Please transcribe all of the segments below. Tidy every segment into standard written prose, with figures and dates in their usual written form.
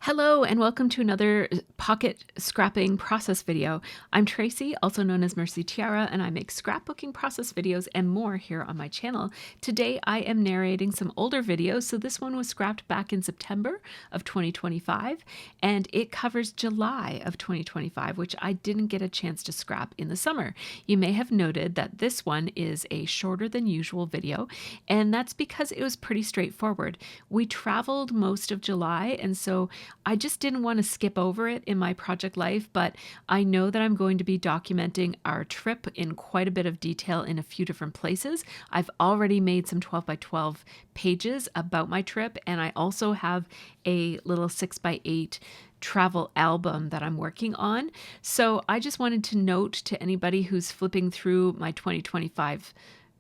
Hello and welcome to another pocket scrapping process video. I'm Tracy, also known as MercyTiara, and I make scrapbooking process videos and more here on my channel. Today I am narrating some older videos, so this one was scrapped back in September of 2025, and it covers July of 2025, which I didn't get a chance to scrap in the summer. You may have noted that this one is a shorter than usual video, and that's because it was pretty straightforward. We traveled most of July, and so I just didn't want to skip over it in my project life, but I know that I'm going to be documenting our trip in quite a bit of detail in a few different places. I've already made some 12 by 12 pages about my trip, and I also have a little 6 by 8 travel album that I'm working on. So I just wanted to note to anybody who's flipping through my 2025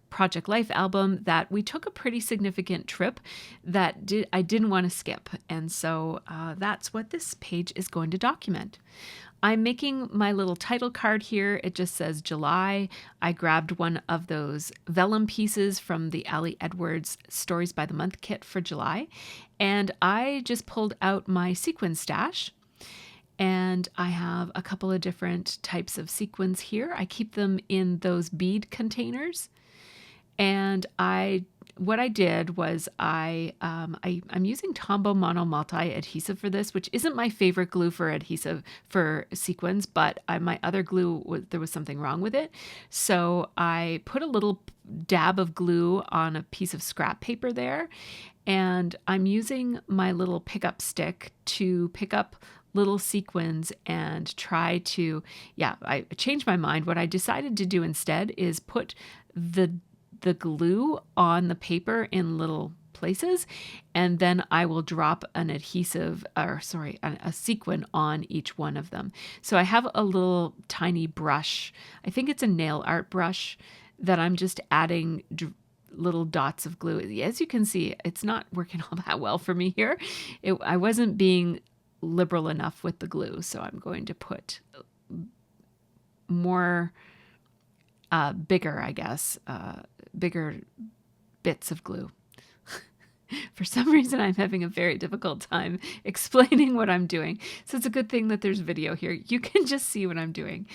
Project Life album that we took a pretty significant trip that I didn't want to skip. And so that's what this page is going to document. I'm making my little title card here. It just says July. I grabbed one of those vellum pieces from the Ali Edwards Stories by the Month kit for July. And I just pulled out my sequin stash. And I have a couple of different types of sequins here. I keep them in those bead containers. And what I did was I'm using Tombow Mono Multi adhesive for this, which isn't my favorite glue for adhesive for sequins, but my other glue, there was something wrong with it. So I put a little dab of glue on a piece of scrap paper there, and I'm using my little pickup stick to pick up little sequins and try to, I changed my mind. What I decided to do instead is put the glue on the paper in little places, and then I will drop a sequin on each one of them. So I have a little tiny brush. I think it's a nail art brush that I'm just adding little dots of glue. As you can see, it's not working all that well for me here. I wasn't being liberal enough with the glue, so I'm going to put more bigger bits of glue. For some reason, I'm having a very difficult time explaining what I'm doing. So it's a good thing that there's video here. You can just see what I'm doing.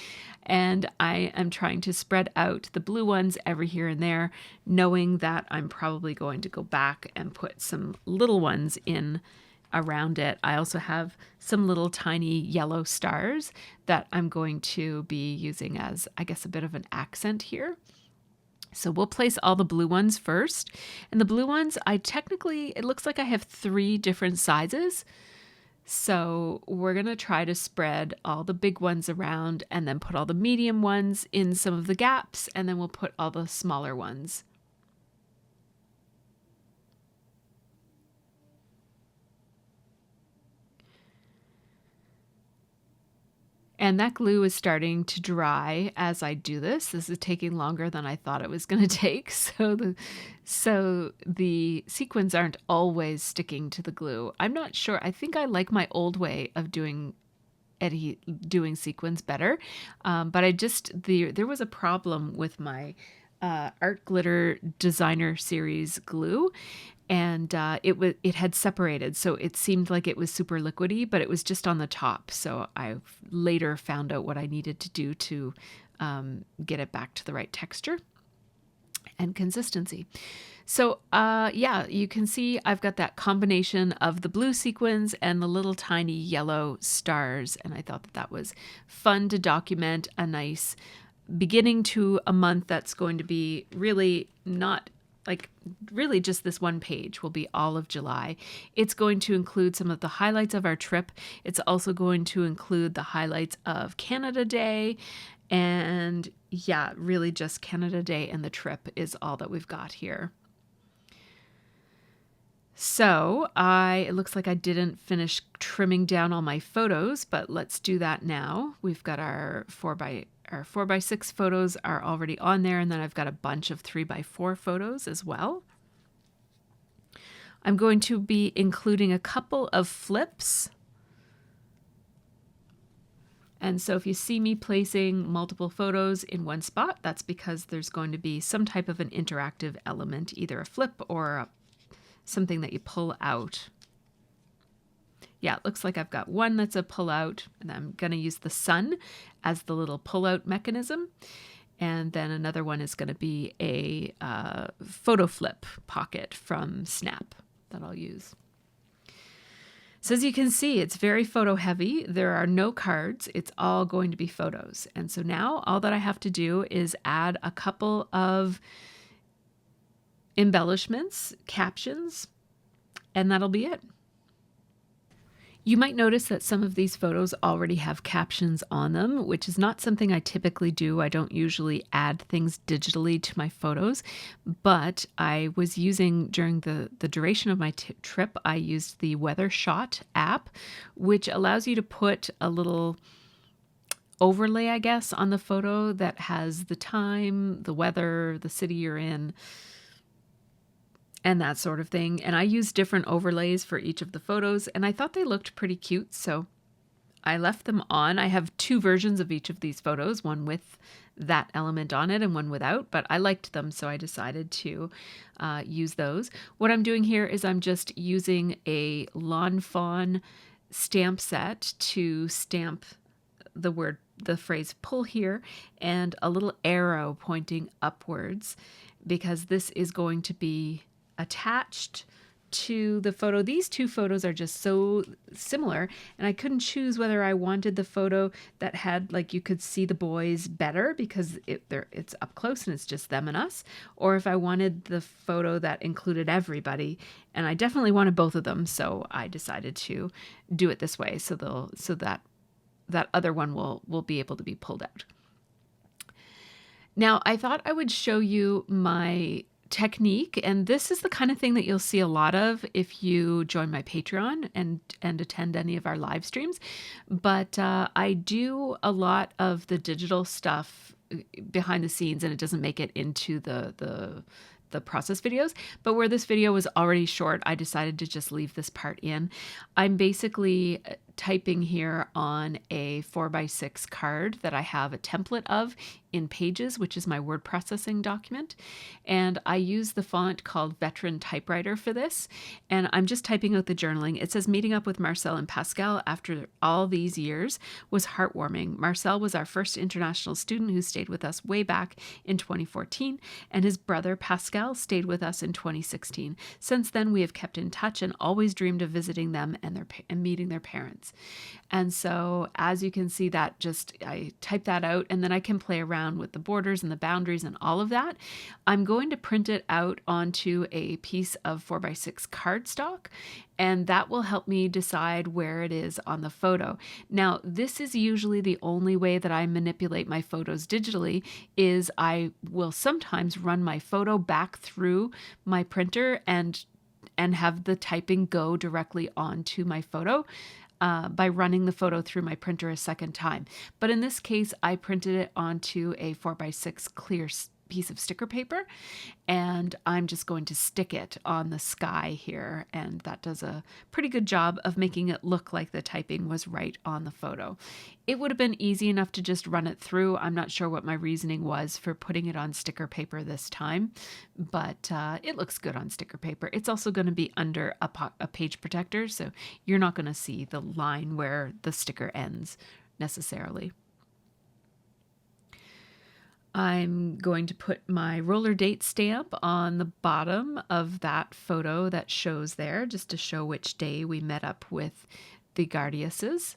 And I am trying to spread out the blue ones every here and there, knowing that I'm probably going to go back and put some little ones in around it. I also have some little tiny yellow stars that I'm going to be using as, I guess, a bit of an accent here. So we'll place all the blue ones first. And the blue ones, it looks like I have 3 different sizes. So we're going to try to spread all the big ones around and then put all the medium ones in some of the gaps, and then we'll put all the smaller ones. And that glue is starting to dry as I do this. This is taking longer than I thought it was going to take. So the sequins aren't always sticking to the glue. I'm not sure. I think I like my old way of doing sequins better. But there was a problem with my Art Glitter Designer Series glue, and it had separated, so it seemed like it was super liquidy, but it was just on the top. So I later found out what I needed to do to get it back to the right texture and consistency. So you can see I've got that combination of the blue sequins and the little tiny yellow stars, and I thought that was fun to document a nice beginning to a month that's going to be really just this one page will be all of July. It's going to include some of the highlights of our trip. It's also going to include the highlights of Canada Day, and really just Canada Day and the trip is all that we've got here. So it looks like I didn't finish trimming down all my photos, but let's do that now. We've got our 4x6 photos are already on there, and then I've got a bunch of 3x4 photos as well. I'm going to be including a couple of flips. And so if you see me placing multiple photos in one spot, that's because there's going to be some type of an interactive element, either a flip or something that you pull out. Yeah, it looks like I've got one that's a pull-out, and I'm going to use the sun as the little pull-out mechanism. And then another one is going to be a photo flip pocket from Snap that I'll use. So as you can see, it's very photo heavy. There are no cards. It's all going to be photos. And so now all that I have to do is add a couple of embellishments, captions, and that'll be it. You might notice that some of these photos already have captions on them, which is not something I typically do. I don't usually add things digitally to my photos, but I was using during the duration of my trip, I used the Weather Shot app, which allows you to put a little overlay, I guess, on the photo that has the time, the weather, the city you're in, and that sort of thing. And I used different overlays for each of the photos, and I thought they looked pretty cute, so I left them on. I have two versions of each of these photos, one with that element on it and one without, but I liked them, so I decided to use those. What I'm doing here is I'm just using a Lawn Fawn stamp set to stamp the phrase pull here, and a little arrow pointing upwards, because this is going to be attached to the photo. These two photos are just so similar, and I couldn't choose whether I wanted the photo that had, like, you could see the boys better because it's up close and it's just them and us, or if I wanted the photo that included everybody. And I definitely wanted both of them, so I decided to do it this way, so that other one will be able to be pulled out. Now, I thought I would show you my technique, and this is the kind of thing that you'll see a lot of if you join my Patreon and attend any of our live streams. But I do a lot of the digital stuff behind the scenes, and it doesn't make it into the process videos. But where this video was already short, I decided to just leave this part in. I'm basically typing here on a 4x6 card that I have a template of in Pages, which is my word processing document. And I use the font called Veteran Typewriter for this. And I'm just typing out the journaling. It says, meeting up with Marcel and Pascal after all these years was heartwarming. Marcel was our first international student who stayed with us way back in 2014, and his brother Pascal stayed with us in 2016. Since then, we have kept in touch and always dreamed of visiting them and meeting their parents. And so as you can see, that I type that out, and then I can play around with the borders and the boundaries and all of that. I'm going to print it out onto a piece of 4x6 cardstock, and that will help me decide where it is on the photo. Now, this is usually the only way that I manipulate my photos digitally. Is I will sometimes run my photo back through my printer and have the typing go directly onto my photo by running the photo through my printer a second time. But in this case, I printed it onto a 4x6 clear piece of sticker paper, and I'm just going to stick it on the sky here, and that does a pretty good job of making it look like the typing was right on the photo. It would have been easy enough to just run it through. I'm not sure what my reasoning was for putting it on sticker paper this time, but it looks good on sticker paper. It's also going to be under a page protector, so you're not going to see the line where the sticker ends necessarily. I'm going to put my roller date stamp on the bottom of that photo that shows there, just to show which day we met up with the Guardiuses.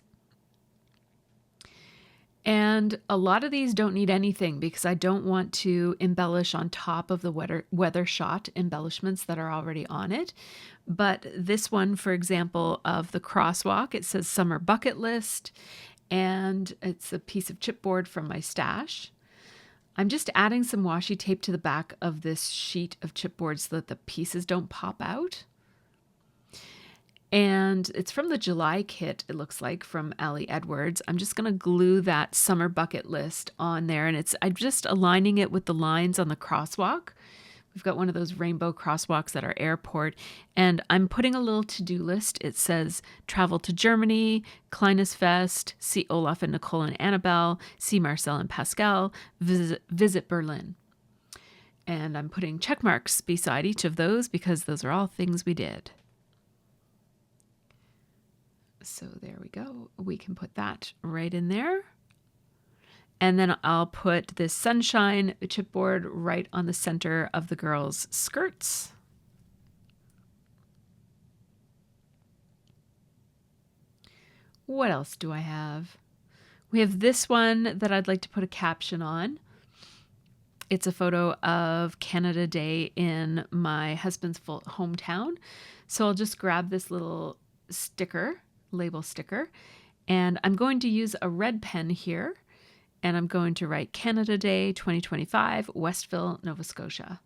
And a lot of these don't need anything because I don't want to embellish on top of the weather shot embellishments that are already on it. But this one, for example, of the crosswalk, it says Summer Bucket List, and it's a piece of chipboard from my stash. I'm just adding some washi tape to the back of this sheet of chipboard so that the pieces don't pop out. And it's from the July kit, it looks like, from Allie Edwards. I'm just going to glue that summer bucket list on there, and I'm just aligning it with the lines on the crosswalk. We've got one of those rainbow crosswalks at our airport, and I'm putting a little to-do list. It says travel to Germany, Kleines Fest, see Olaf and Nicole and Annabelle, see Marcel and Pascal, visit Berlin. And I'm putting check marks beside each of those because those are all things we did. So there we go. We can put that right in there. And then I'll put this sunshine chipboard right on the center of the girls' skirts. What else do I have? We have this one that I'd like to put a caption on. It's a photo of Canada Day in my husband's hometown. So I'll just grab this little sticker, label sticker, and I'm going to use a red pen here, and I'm going to write Canada Day 2025, Westville, Nova Scotia.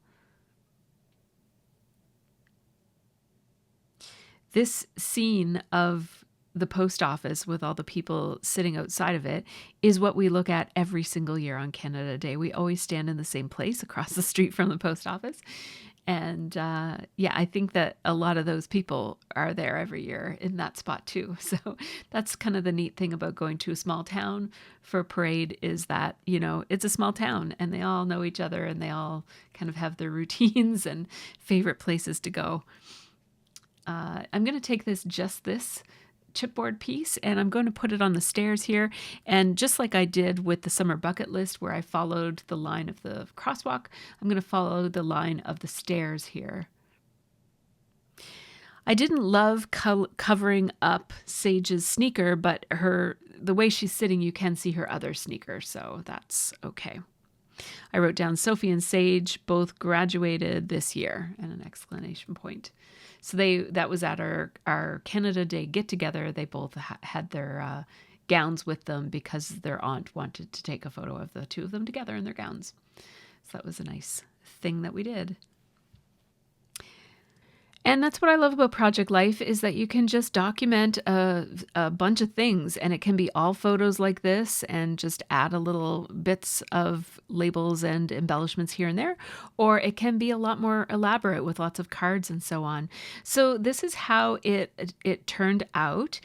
This scene of the post office with all the people sitting outside of it is what we look at every single year on Canada Day. We always stand in the same place across the street from the post office. And yeah, I think that a lot of those people are there every year in that spot too. So that's kind of the neat thing about going to a small town for a parade is that, you know, it's a small town and they all know each other and they all kind of have their routines and favorite places to go. I'm going to take this chipboard piece and I'm going to put it on the stairs here. And just like I did with the summer bucket list where I followed the line of the crosswalk, I'm going to follow the line of the stairs here. I didn't love covering up Sage's sneaker, but the way she's sitting, you can see her other sneaker, so that's okay. I wrote down Sophie and Sage both graduated this year and an exclamation point. So that was at our Canada Day get together. They both had their gowns with them because their aunt wanted to take a photo of the two of them together in their gowns. So that was a nice thing that we did. And that's what I love about Project Life is that you can just document a bunch of things, and it can be all photos like this and just add a little bits of labels and embellishments here and there, or it can be a lot more elaborate with lots of cards and so on. So this is how it turned out.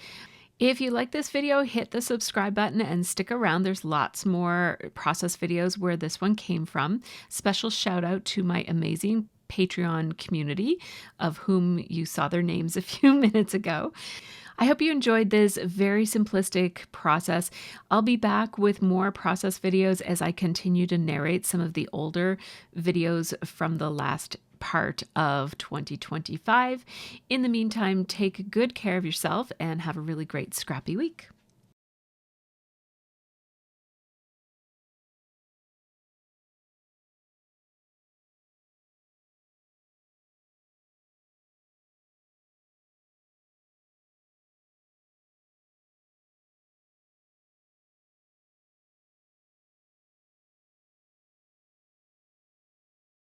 If you like this video, hit the subscribe button and stick around. There's lots more process videos where this one came from. Special shout out to my amazing Patreon community, of whom you saw their names a few minutes ago. I hope you enjoyed this very simplistic process. I'll be back with more process videos as I continue to narrate some of the older videos from the last part of 2025. In the meantime, take good care of yourself and have a really great scrappy week.